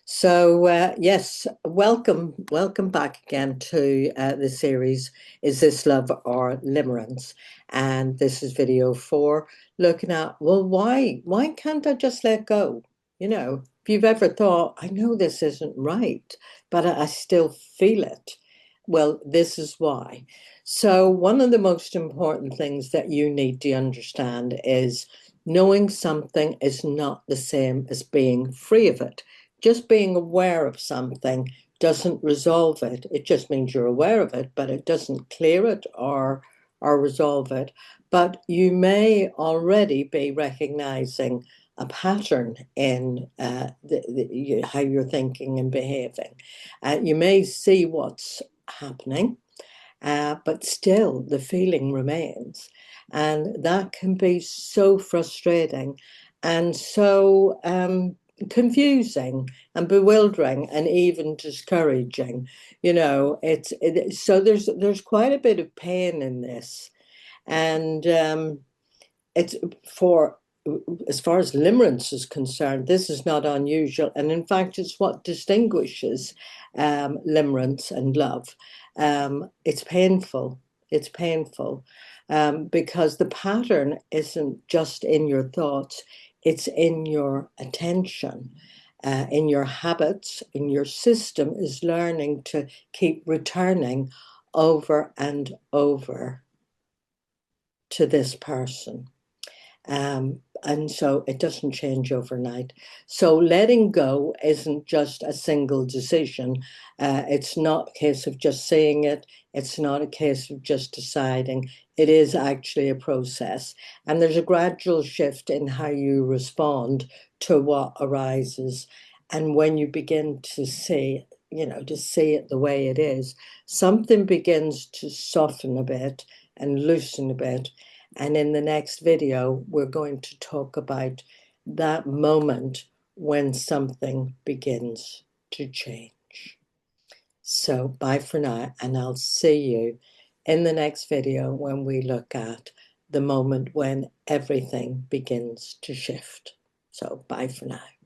Yes, welcome back again to the series, Is This Love or Limerence? And this is video 4, looking at, well, why can't I just let go? If you've ever thought, I know this isn't right, but I still feel it. Well, this is why. So one of the most important things that you need to understand is knowing something is not the same as being free of it. Just being aware of something doesn't resolve it. It just means you're aware of it, but it doesn't clear it or resolve it. But you may already be recognizing a pattern in how you're thinking and behaving. You may see what's happening, but still the feeling remains. And that can be so frustrating and so confusing and bewildering and even discouraging. So there's quite a bit of pain in this. And it's for as far as limerence is concerned, this is not unusual. And in fact, it's what distinguishes limerence and love. It's painful. It's painful because the pattern isn't just in your thoughts, it's in your attention. In your habits, in your system is learning to keep returning over and over to this person. And so it doesn't change overnight. So letting go isn't just a single decision. It's not a case of just saying it. It's not a case of just deciding. It is actually a process. And there's a gradual shift in how you respond to what arises. And when you begin to see, to see it the way it is, something begins to soften a bit and loosen a bit. And in the next video, we're going to talk about that moment when something begins to change. So bye for now, and I'll see you in the next video when we look at the moment when everything begins to shift. So bye for now.